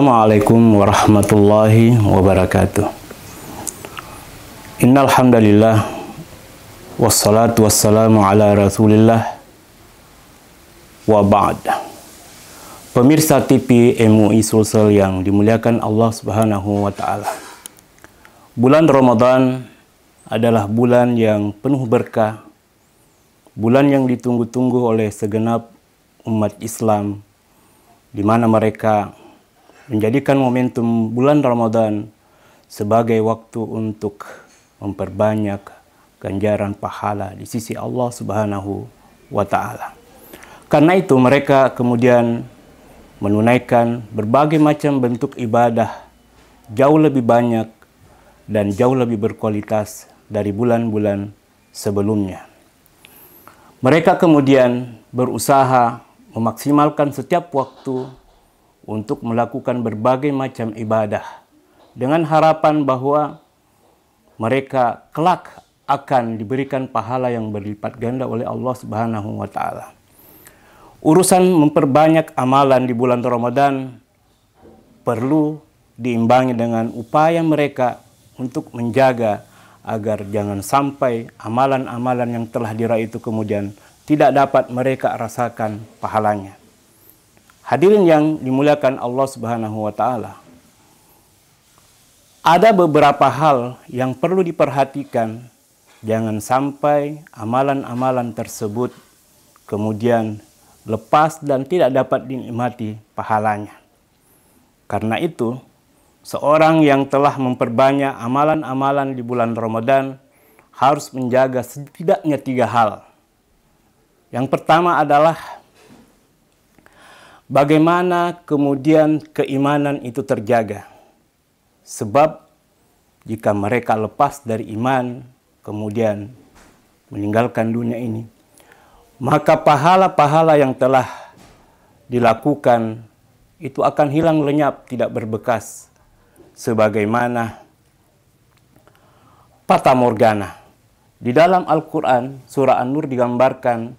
Assalamualaikum warahmatullahi wabarakatuh. Innal hamdalillah wassalatu wassalamu ala Rasulillah wa ba'd. Pemirsa TV MUI Sulsel yang dimuliakan Allah Subhanahu wa taala. Bulan Ramadan adalah bulan yang penuh berkah, bulan yang ditunggu-tunggu oleh segenap umat Islam, di mana mereka menjadikan momentum bulan Ramadan sebagai waktu untuk memperbanyak ganjaran pahala di sisi Allah Subhanahu wa taala. Karena itu mereka kemudian menunaikan berbagai macam bentuk ibadah jauh lebih banyak dan jauh lebih berkualitas dari bulan-bulan sebelumnya. Mereka kemudian berusaha memaksimalkan setiap waktu untuk melakukan berbagai macam ibadah dengan harapan bahwa mereka kelak akan diberikan pahala yang berlipat ganda oleh Allah Subhanahu wa taala. Urusan memperbanyak amalan di bulan Ramadan perlu diimbangi dengan upaya mereka untuk menjaga agar jangan sampai amalan-amalan yang telah diraih itu kemudian tidak dapat mereka rasakan pahalanya. Hadirin yang dimuliakan Allah Subhanahu wa taala. Ada beberapa hal yang perlu diperhatikan, jangan sampai amalan-amalan tersebut kemudian lepas dan tidak dapat dinikmati pahalanya. Karena itu, seorang yang telah memperbanyak amalan-amalan di bulan Ramadan harus menjaga setidaknya 3 hal. Yang pertama adalah bagaimana kemudian keimanan itu terjaga. Sebab jika mereka lepas dari iman, kemudian meninggalkan dunia ini, maka pahala-pahala yang telah dilakukan itu akan hilang lenyap, tidak berbekas. Sebagaimana fata morgana. Di dalam Al-Quran, surah An-Nur digambarkan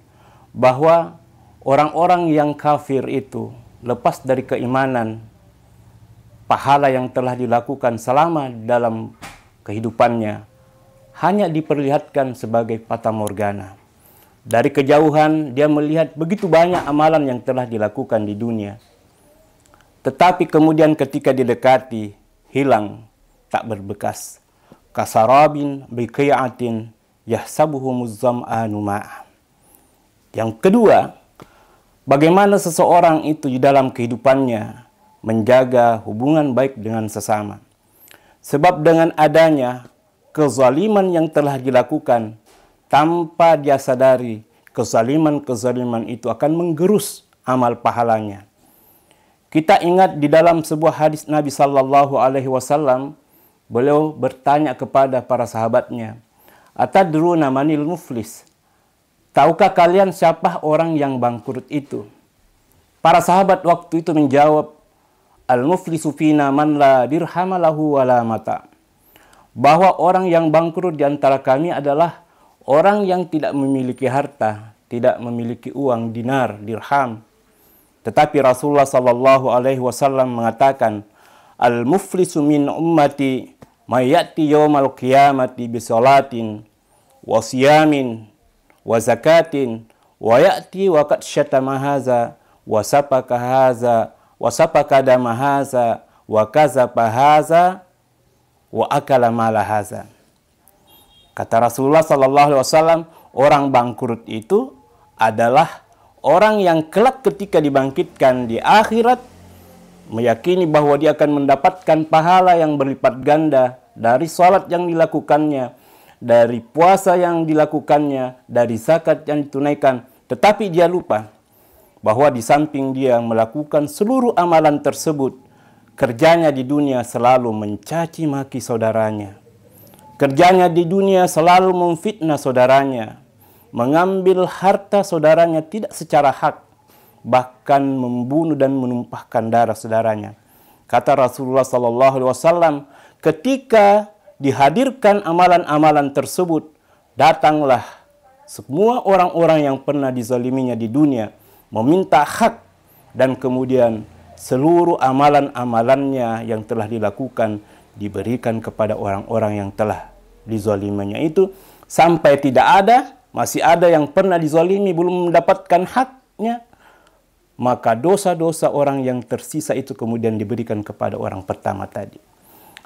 bahwa orang-orang yang kafir itu lepas dari keimanan, pahala yang telah dilakukan selama dalam kehidupannya hanya diperlihatkan sebagai fata morgana. Dari kejauhan dia melihat begitu banyak amalan yang telah dilakukan di dunia. Tetapi kemudian ketika didekati, hilang, tak berbekas. Kasarabin biqi'atin yahsabuhumuz zam'anu ma'a. Yang kedua, bagaimana seseorang itu di dalam kehidupannya menjaga hubungan baik dengan sesama. Sebab dengan adanya kezaliman yang telah dilakukan tanpa dia sadari, kezaliman itu akan menggerus amal pahalanya. Kita ingat di dalam sebuah hadis Nabi Sallallahu Alaihi Wasallam, beliau bertanya kepada para sahabatnya, "Atadruna manil muflis?" Tahukah kalian siapa orang yang bangkrut itu? Para sahabat waktu itu menjawab, "Al-muflisu fina man la dirhama lahu wala mata." Bahwa orang yang bangkrut di antara kami adalah orang yang tidak memiliki harta, tidak memiliki uang, dinar, dirham. Tetapi Rasulullah sallallahu alaihi wasallam mengatakan, "Al-muflisu min ummati may ya'ti yaumal qiyamati bi salatin wa siyamin wa zakatin wa ya'ti wa qad syatama haza wa sapaka haza wa sapaka dama haza wa kazaba haza wa akala mala haza." Kata Rasulullah sallallahu alaihi wasallam, orang bangkrut itu adalah orang yang kelak ketika dibangkitkan di akhirat meyakini bahwa dia akan mendapatkan pahala yang berlipat ganda dari salat yang dilakukannya, dari puasa yang dilakukannya, dari zakat yang ditunaikan, tetapi dia lupa bahwa di samping dia melakukan seluruh amalan tersebut, kerjanya di dunia selalu mencaci maki saudaranya. Kerjanya di dunia selalu memfitnah saudaranya, mengambil harta saudaranya tidak secara hak, bahkan membunuh dan menumpahkan darah saudaranya. Kata Rasulullah SAW, ketika dihadirkan amalan-amalan tersebut, datanglah semua orang-orang yang pernah dizaliminya di dunia, meminta hak, dan kemudian seluruh amalan-amalannya yang telah dilakukan diberikan kepada orang-orang yang telah dizaliminya itu, sampai masih ada yang pernah dizalimi belum mendapatkan haknya, maka dosa-dosa orang yang tersisa itu kemudian diberikan kepada orang pertama tadi.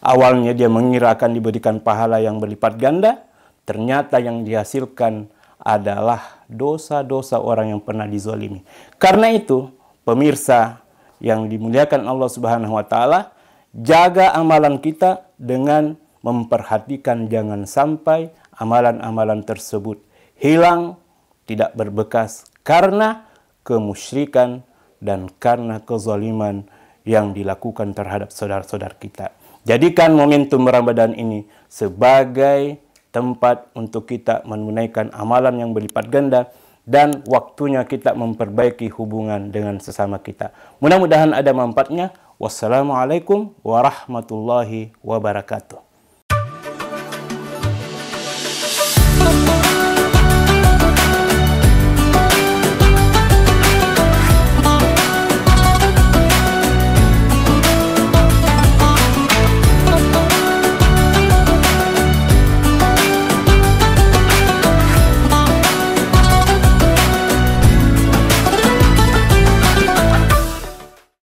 Awalnya dia mengira akan diberikan pahala yang berlipat ganda, ternyata yang dihasilkan adalah dosa-dosa orang yang pernah dizalimi. Karena itu, pemirsa yang dimuliakan Allah Subhanahu wa taala, jaga amalan kita dengan memperhatikan jangan sampai amalan-amalan tersebut hilang, tidak berbekas karena kemusyrikan dan karena kezaliman yang dilakukan terhadap saudara-saudara kita. Jadikan momentum Ramadan ini sebagai tempat untuk kita menunaikan amalan yang berlipat ganda dan waktunya kita memperbaiki hubungan dengan sesama kita. Mudah-mudahan ada manfaatnya. Wassalamualaikum warahmatullahi wabarakatuh.